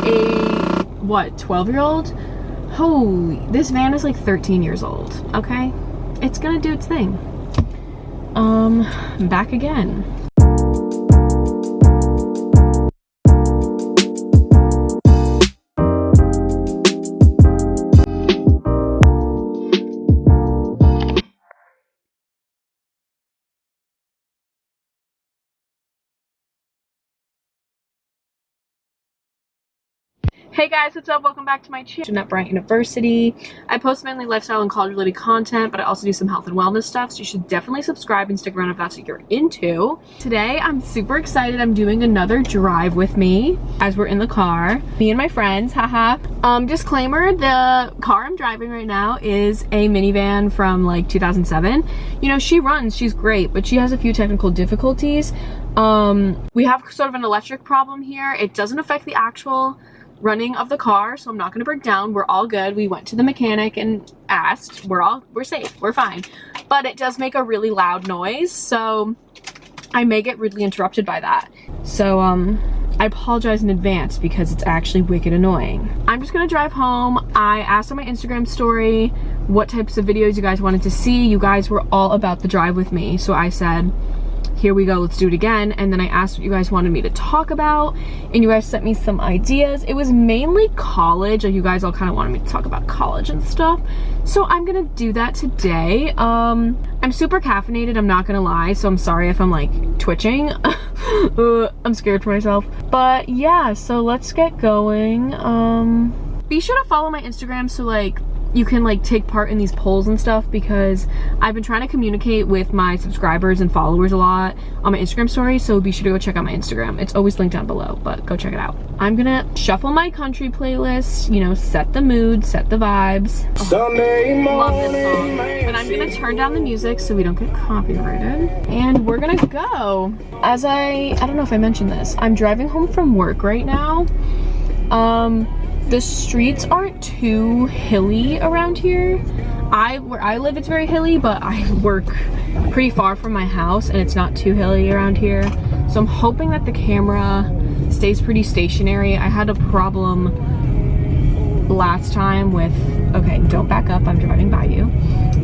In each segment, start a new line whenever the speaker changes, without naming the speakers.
a, what, 12-year-old? Holy, this van is like 13 years old, okay? It's gonna do its thing. Back again. Hey guys, what's up? Welcome back to my channel at Bryant University. I post mainly lifestyle and college related content, but I also do some health and wellness stuff, so you should definitely subscribe and stick around if that's what you're into. Today, I'm super excited. I'm doing another drive with me as we're in the car. Me and my friends, haha. Disclaimer, the car I'm driving right now is a minivan from like 2007. You know, she runs, she's great, but she has a few technical difficulties. We have sort of an electric problem here. It doesn't affect the actual running of the car, so I'm not gonna break down. We're all good. We went to the mechanic and asked. We're safe, we're fine. But it does make a really loud noise, so I may get rudely interrupted by that. So I apologize in advance because it's actually wicked annoying. I'm just gonna drive home. I asked on my Instagram story what types of videos you guys wanted to see. You guys were all about the drive with me, so I said, here we go, let's do it again. And then I asked what you guys wanted me to talk about, and you guys sent me some ideas. It was mainly college, like you guys all kind of wanted me to talk about college and stuff, so I'm gonna do that today. I'm super caffeinated, I'm not gonna lie, so I'm sorry if I'm like twitching. I'm scared for myself, but yeah, so let's get going. Be sure to follow my Instagram so like you can like take part in these polls and stuff, because I've been trying to communicate with my subscribers and followers a lot on my Instagram story, so be sure to go check out my Instagram. It's always linked down below, but go check it out. I'm gonna shuffle my country playlist, you know, set the mood, set the vibes. Sunday morning, love this song. But I'm gonna turn down the music so we don't get copyrighted. And we're gonna go. As I don't know if I mentioned this, I'm driving home from work right now. The streets aren't too hilly around here. Where I live, it's very hilly, but I work pretty far from my house and it's not too hilly around here. So I'm hoping that the camera stays pretty stationary. I had a problem last time with, okay, don't back up, I'm driving by you.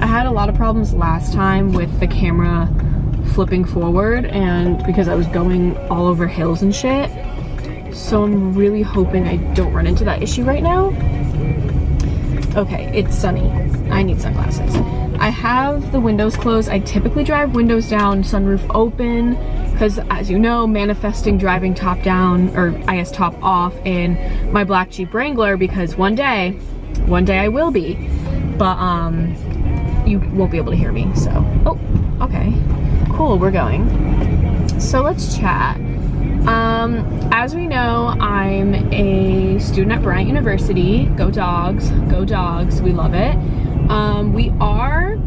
I had a lot of problems last time with the camera flipping forward, and because I was going all over hills and shit. So I'm really hoping I don't run into that issue right now. Okay, it's sunny. I need sunglasses. I have the windows closed. I typically drive windows down, sunroof open, because as you know, manifesting driving top down, or I guess top off, in my black Jeep Wrangler, because one day I will be, but you won't be able to hear me, so. Oh, okay, cool, we're going. So let's chat. As we know, I'm a student at Bryant University. Go dogs, we love it. We are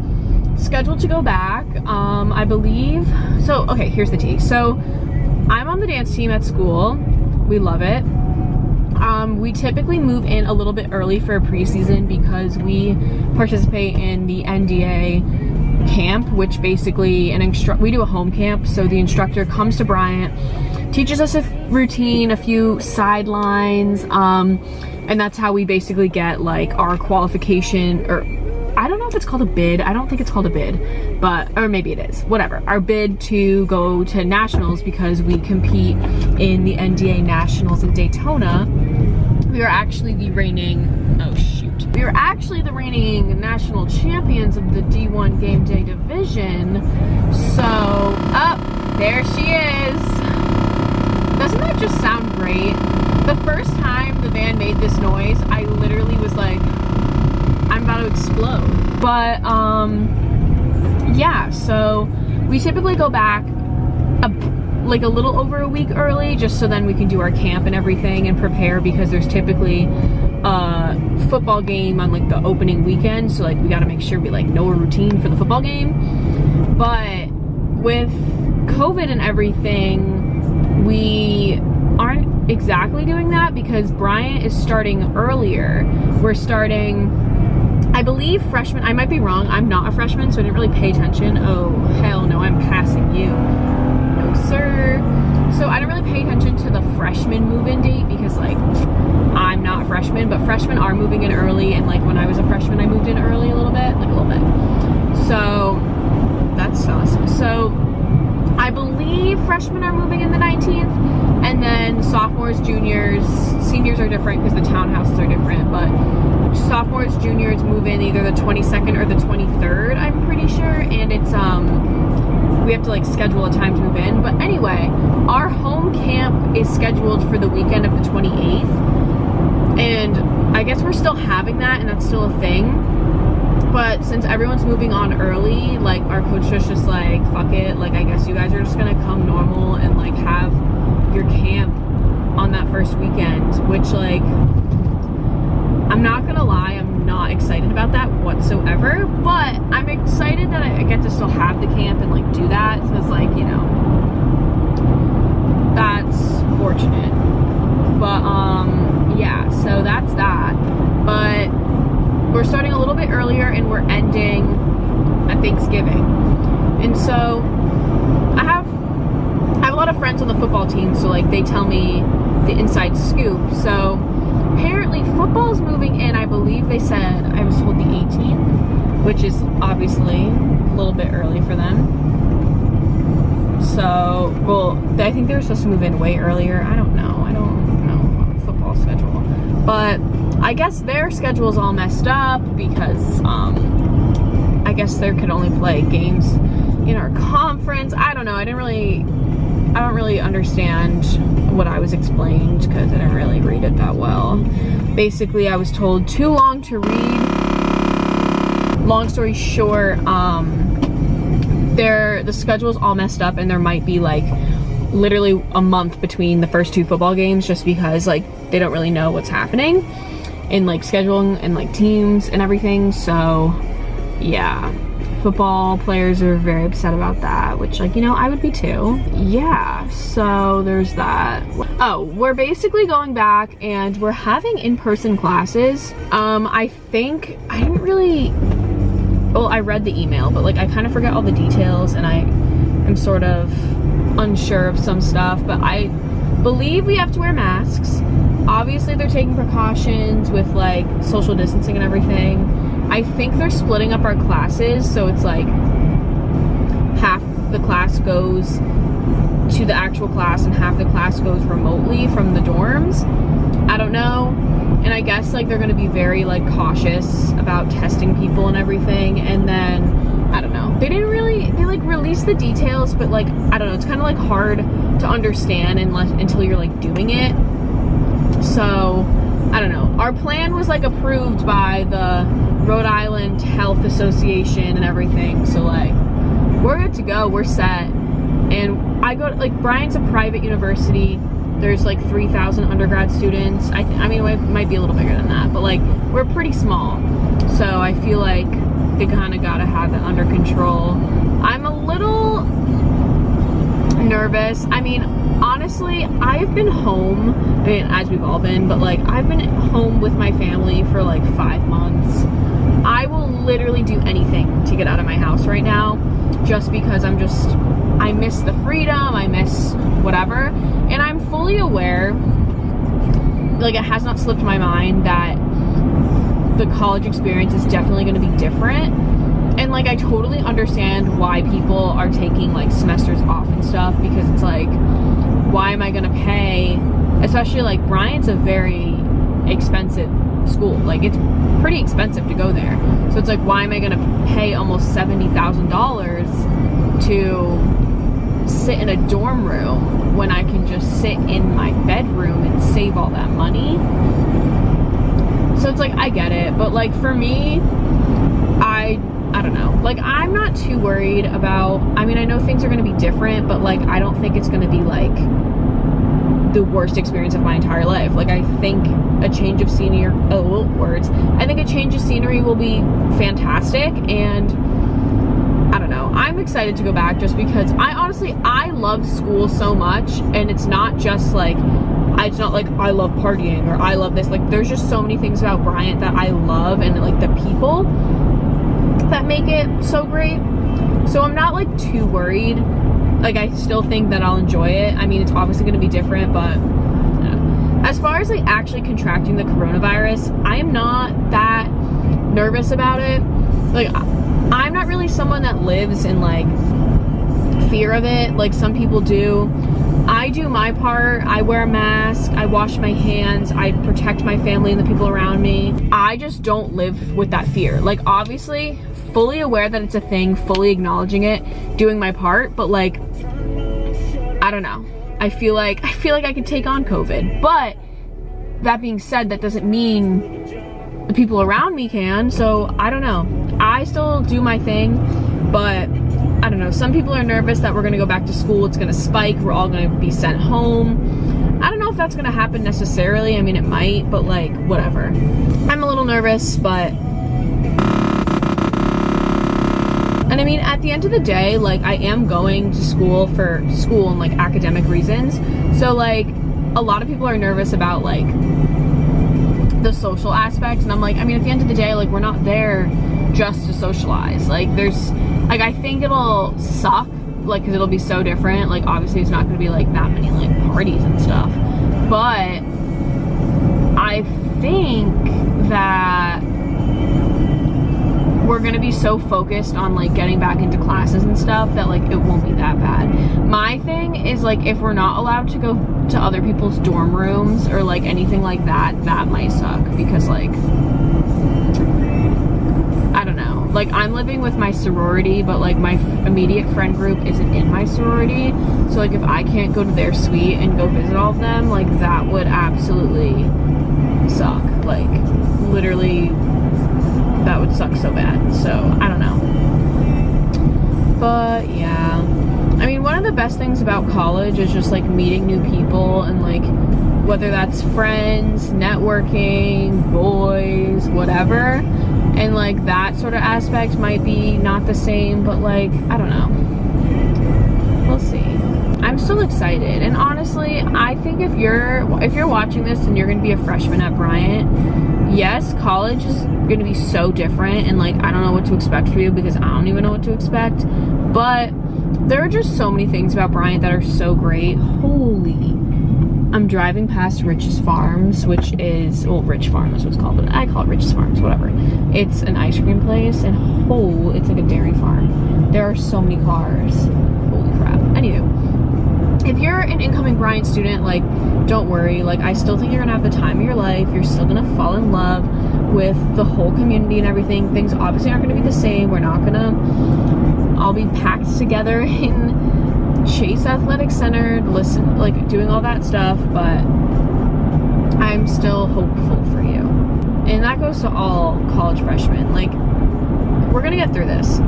scheduled to go back, I believe. So, okay, here's the tea. So, I'm on the dance team at school. We love it. We typically move in a little bit early for a preseason because we participate in the NDA camp, which basically we do a home camp, so the instructor comes to Bryant, teaches us a routine, a few sidelines, and that's how we basically get like our qualification, or I don't know if it's called a bid. I don't think it's called a bid, but, or maybe it is, whatever. Our bid to go to nationals, because we compete in the NDA nationals in Daytona. We are actually the reigning, oh shoot. We are actually the reigning national champions of the D1 game day division. So, there she is. Doesn't that just sound great? The first time the van made this noise, I literally was like, I'm about to explode. But, yeah, so we typically go back like a little over a week early, just so then we can do our camp and everything and prepare, because there's typically a football game on like the opening weekend, so like we got to make sure we like know a routine for the football game. But with COVID and everything, we aren't exactly doing that, because Bryant is starting earlier. We're starting, I believe, freshman. I might be wrong, I'm not a freshman, so I didn't really pay attention. Oh hell no, I'm passing you. No sir. So I don't really pay attention to the freshman move-in date, because like I'm not a freshman, but freshmen are moving in early, and like when I was a freshman I moved in early a little bit. So that's awesome. So I believe freshmen are moving in the 19th, and then sophomores, juniors, seniors are different because the townhouses are different, but sophomores, juniors move in either the 22nd or the 23rd, I'm pretty sure, and it's we have to like schedule a time to move in. But anyway, our home camp is scheduled for the weekend of the 28th, and I guess we're still having that, and that's still a thing. But since everyone's moving on early, like our coach was just like, fuck it, like I guess you guys are just gonna come normal and like have your camp on that first weekend, which like, I'm not gonna lie, I'm not excited about that whatsoever, but I'm excited that I get to still have the camp and like do that. So it's like, you know, that's fortunate. But yeah, so that's that. But we're starting a little bit earlier and we're ending at Thanksgiving. And so I have a lot of friends on the football team, so like they tell me the inside scoop. So apparently football's moving in, I believe they said, I was told the 18th, which is obviously a little bit early for them. So, well, I think they were supposed to move in way earlier. I don't know football schedule. But I guess their schedule's all messed up because I guess they could only play games in our conference. I don't know. I don't really understand what I was explained because I didn't really read it that well. Basically, I was told too long to read. Long story short, the schedule's all messed up, and there might be like literally a month between the first two football games just because like they don't really know what's happening in like scheduling and like teams and everything. So yeah, football players are very upset about that, which like, you know, I would be too. Yeah, so there's that. Oh, we're basically going back and we're having in-person classes. I think I didn't really, well, I read the email, but like I kind of forget all the details and I am sort of unsure of some stuff, but I believe we have to wear masks. Obviously they're taking precautions with like social distancing and everything. I think they're splitting up our classes, so it's like half the class goes to the actual class and half the class goes remotely from the dorms. I don't know. And I guess like they're gonna be very like cautious about testing people and everything. And then I don't know, they like release the details, but like I don't know, it's kind of like hard to understand until you're like doing it. So I don't know. Our plan was like approved by the Rhode Island Health Association and everything, so like we're good to go, we're set. And I go to, like, Bryant's a private university. There's like 3,000 undergrad students. I mean, it might be a little bigger than that, but like we're pretty small, so I feel like they kind of gotta have it under control. I'm a little nervous. I mean, honestly, I've been home, I mean, as we've all been, but like I've been home with my family for like 5 months. I will literally do anything to get out of my house right now, just because I miss the freedom, I miss whatever. And I'm fully aware, like it has not slipped my mind that the college experience is definitely going to be different. And like I totally understand why people are taking like semesters off and stuff, because it's like, why am I going to pay, especially like Bryant's a very expensive school, like it's pretty expensive to go there, so it's like, why am I going to pay almost $70,000 to sit in a dorm room when I can just sit in my bedroom and save all that money? So it's like, I get it, but like for me, I don't know, like I'm not too worried about, I mean, I know things are going to be different, but like I don't think it's going to be like the worst experience of my entire life. Like I think a change of scenery, I think a change of scenery will be fantastic, and I don't know, I'm excited to go back just because I love school so much, and it's not just like, it's not like I love partying or I love this, like there's just so many things about Bryant that I love, and like the people that make it so great. So I'm not like too worried. Like I still think that I'll enjoy it. I mean, it's obviously going to be different, but yeah. as far as like actually contracting the coronavirus, I am not that nervous about it. Like, I'm not really someone that lives in like fear of it like some people do. I do my part. I wear a mask, I wash my hands, I protect my family and the people around me. I just don't live with that fear. Like, obviously fully aware that it's a thing, fully acknowledging it, doing my part, but like, I don't know. I feel like I could take on COVID, but that being said, that doesn't mean the people around me can, so I don't know. I still do my thing, but I don't know. Some people are nervous that we're gonna go back to school, it's gonna spike, we're all gonna be sent home. I don't know if that's gonna happen necessarily. I mean, it might, but like, whatever. I'm a little nervous, but... And I mean, at the end of the day, like, I am going to school for school and like academic reasons. So like, a lot of people are nervous about like the social aspect. And I'm like, I mean, at the end of the day, like, we're not there just to socialize. Like, there's, like, I think it'll suck, like, because it'll be so different. Like, obviously it's not going to be like that many like parties and stuff. But I think that we're gonna be so focused on like getting back into classes and stuff that like it won't be that bad. My thing is like, if we're not allowed to go to other people's dorm rooms or like anything like that, that might suck, because like, I don't know, like, I'm living with my sorority, but like my immediate friend group isn't in my sorority, so like if I can't go to their suite and go visit all of them, like that would absolutely suck. Like, literally, that would suck so bad. So I don't know, but yeah, I mean, one of the best things about college is just like meeting new people, and like whether that's friends, networking, boys, whatever, and like that sort of aspect might be not the same, but like, I don't know, we'll see. I'm still excited, and honestly, I think if you're watching this and you're gonna be a freshman at Bryant, yes, college is gonna be so different, and like, I don't know what to expect for you, because I don't even know what to expect, but there are just so many things about Bryant that are so great. Holy, I'm driving past Rich's Farms, which is, well, Rich Farm is what it's called, but I call it Rich's Farms, whatever. It's an ice cream place, and it's like a dairy farm. There are so many cars. Holy crap. Anywho, if you're an incoming Bryant student, like, don't worry. Like, I still think you're gonna have the time of your life. You're still gonna fall in love with the whole community and everything. Things obviously aren't gonna be the same. We're not gonna all be packed together in Chase Athletic Center, doing all that stuff, but I'm still hopeful for you. And that goes to all college freshmen. Like, we're gonna get through this.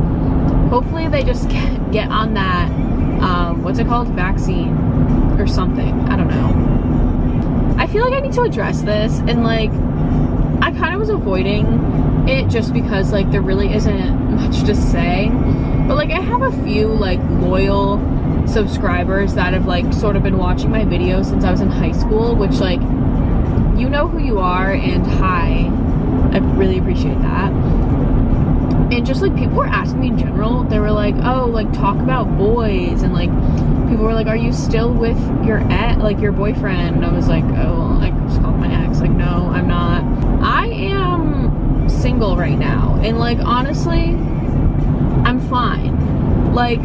Hopefully they just get on that, what's it called? Vaccine or something. I don't know. I feel like I need to address this, and like, I kind of was avoiding it just because like there really isn't much to say. But like, I have a few like loyal subscribers that have like sort of been watching my videos since I was in high school, which, like, you know who you are, and hi, I really appreciate that. And just like, people were asking me in general, they were like, oh, like, talk about boys, and like, people were like, are you still with your boyfriend? And I was like, oh, well, I just called my ex. Like, no, I'm not. I am single right now, and like, honestly, I'm fine. Like,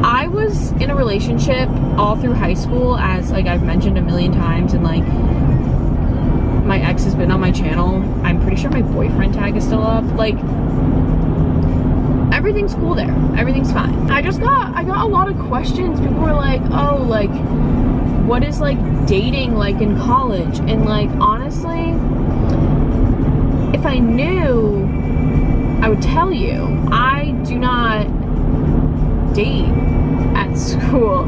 I was in a relationship all through high school, as like I've mentioned a million times, and like, my ex has been on my channel. I'm pretty sure my boyfriend tag is still up. Like, everything's cool there. Everything's fine. I got a lot of questions. People were like, oh, like, what is like dating like in college? And like, honestly, if I knew, I would tell you. I do not date at school.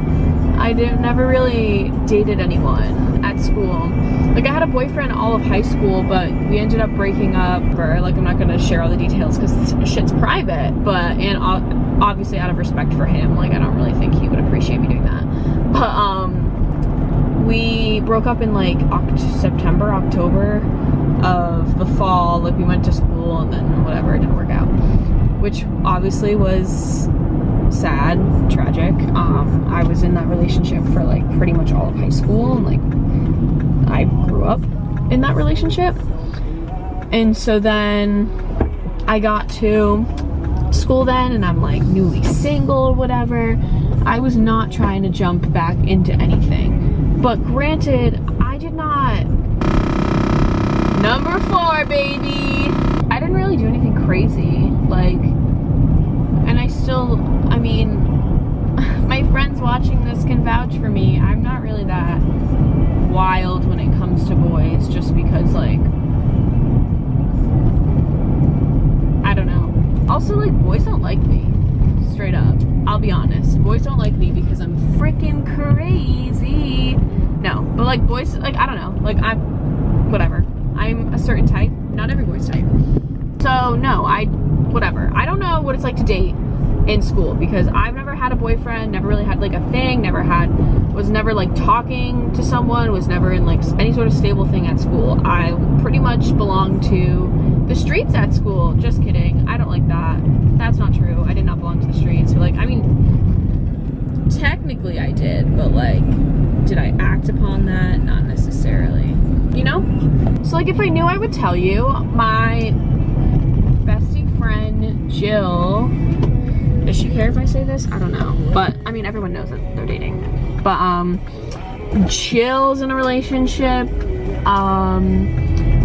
I never really dated anyone at school. Like, I had a boyfriend all of high school, but we ended up breaking up. Like, I'm not gonna share all the details because shit's private, but, and obviously out of respect for him, like, I don't really think he would appreciate me doing that. But we broke up in like September, October of the fall. Like, we went to school, and then whatever, it didn't work out, which obviously was sad, tragic. I was in that relationship for like pretty much all of high school, and like, I grew up in that relationship. And so then I got to school then, and I'm like newly single or whatever. I was not trying to jump back into anything. But granted, I did not. Number 4, baby. I didn't really do anything crazy. Like, and I mean, my friends watching this can vouch for me. I'm not really that wild when it comes to boys, just because, like, I don't know. Also, like, boys don't like me. Straight up. I'll be honest. Boys don't like me because I'm freaking crazy. No, but like boys, like, I don't know. Like, whatever. I'm a certain type. Not every boy's type. So, no, whatever. I don't know what it's like to date in school because I've never had a boyfriend, never really had like a thing, was never like talking to someone, was never in like any sort of stable thing at school. I pretty much belonged to the streets at school. Just kidding. I don't like that. That's not true. I did not belong to the streets. So, like, I mean, technically I did, but like, did I act upon that? Not necessarily. You know? So, like, if I knew, I would tell you. My bestie friend, Jill, does she care if I say this? I don't know. But, I mean, everyone knows that they're dating. But, Jill's in a relationship.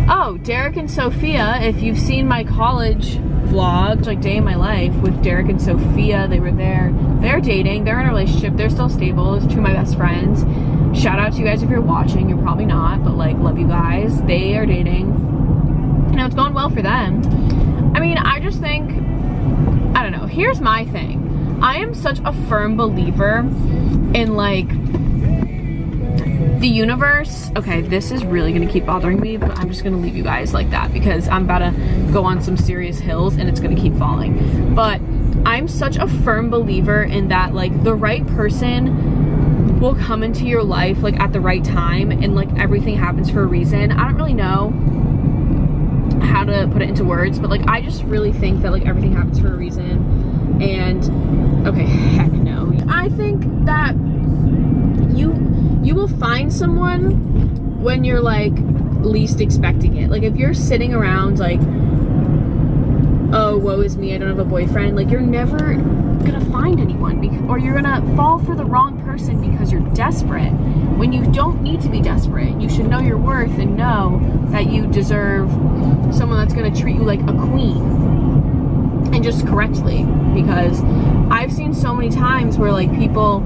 Oh, Derek and Sophia, if you've seen my college vlog, like day in my life with Derek and Sophia, they were there. They're dating, they're in a relationship, they're still stable. It's 2 of my best friends. Shout out to you guys if you're watching. You're probably not, but like, love you guys. They are dating. You know, it's going well for them. I mean, I just think, I don't know, here's my thing. I am such a firm believer in like the universe. Okay, this is really gonna keep bothering me, but I'm just gonna leave you guys like that because I'm about to go on some serious hills and it's gonna keep falling. But I'm such a firm believer in that, like, the right person will come into your life like at the right time, and like everything happens for a reason. I don't really know how to put it into words, but like I just really think that like everything happens for a reason. And okay, heck no. I think that you will find someone when you're like least expecting it. Like if you're sitting around like, oh, woe is me, I don't have a boyfriend, like you're never gonna find anyone, or you're gonna fall for the wrong person because you're desperate when you don't need to be desperate. You should know your worth and know that you deserve someone that's gonna treat you like a queen, and just correctly, because I've seen so many times where like people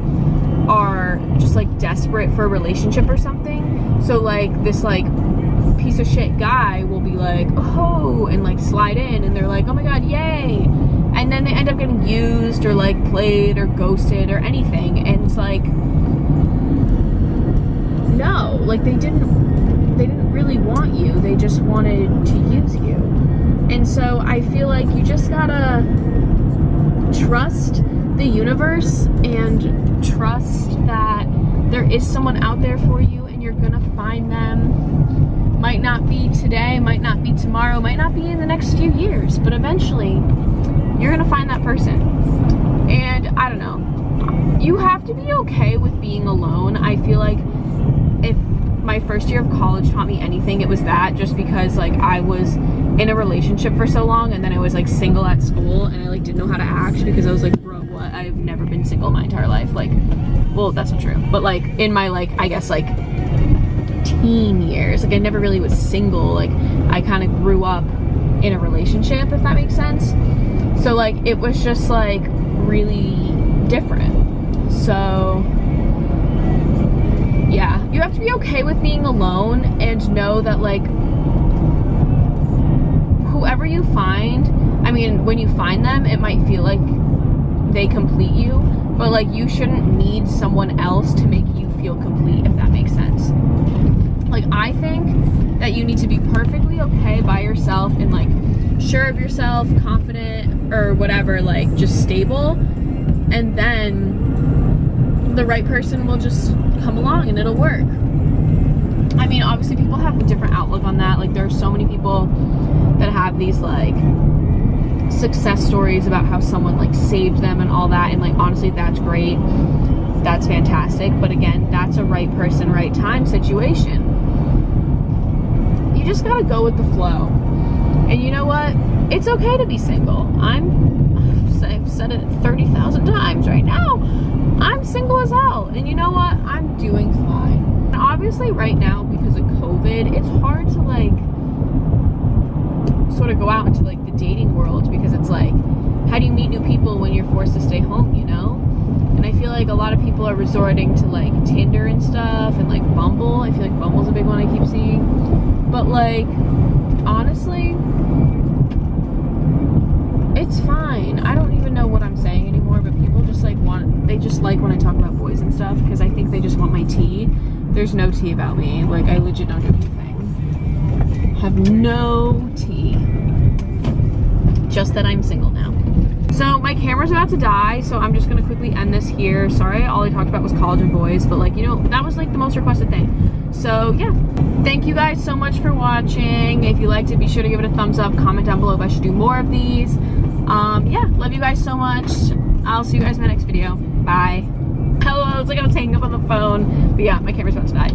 are just like desperate for a relationship or something. So like this like piece of shit guy will be like, oh, and like slide in, and they're like, oh my god, yay, and then they end up getting used or like played or ghosted or anything. And it's like, no, like they didn't really want you, they just wanted to use you. And so I feel like you just gotta trust the universe and trust that there is someone out there for you, and you're gonna find them. Might not be today, might not be tomorrow, might not be in the next few years, but eventually you're gonna find that person. And I don't know, you have to be okay with being alone. I feel like if my first year of college taught me anything, it was that, just because like I was in a relationship for so long, and then I was like single at school, and I like didn't know how to act because I was like, bro, what? I've never been single my entire life. Like, well, that's not true, but like in my like, I guess like teen years, like I never really was single. Like I kind of grew up in a relationship, if that makes sense. So like it was just like really different. So yeah, you have to be okay with being alone and know that like whoever you find, I mean, when you find them, it might feel like they complete you, but like you shouldn't need someone else to make you feel complete, if that makes sense. Like I think that you need to be perfectly okay by yourself and like sure of yourself, confident, or whatever, like just stable, and then the right person will just come along and it'll work. I mean, obviously people have a different outlook on that. Like there are so many people that have these like success stories about how someone like saved them and all that, and like honestly that's great, that's fantastic, but again, that's a right person, right time situation. you just gotta go with the flow. And you know what? It's okay to be single. I've said it 30,000 times right now. I'm single as hell. And you know what? I'm doing fine. And obviously right now, because of COVID, it's hard to like sort of go out into like the dating world, because it's like, how do you meet new people when you're forced to stay home, you know? And I feel like a lot of people are resorting to like Tinder and stuff, and like Bumble. I feel like Bumble's a big one I keep seeing. But like, honestly, it's fine. I don't even know what I'm saying anymore, but people just like they just like when I talk about boys and stuff, because I think they just want my tea. There's no tea about me. Like, I legit don't do anything. Have no tea. Just that I'm single now. So my camera's about to die, so I'm just gonna quickly end this here. Sorry, all I talked about was college and boys, but like, you know, that was like the most requested thing. So yeah, thank you guys so much for watching. If you liked it, be sure to give it a thumbs up. Comment down below if I should do more of these. Yeah, love you guys so much. I'll see you guys in my next video. Bye. Hello, it's like I was hanging up on the phone, but yeah, my camera's about to die.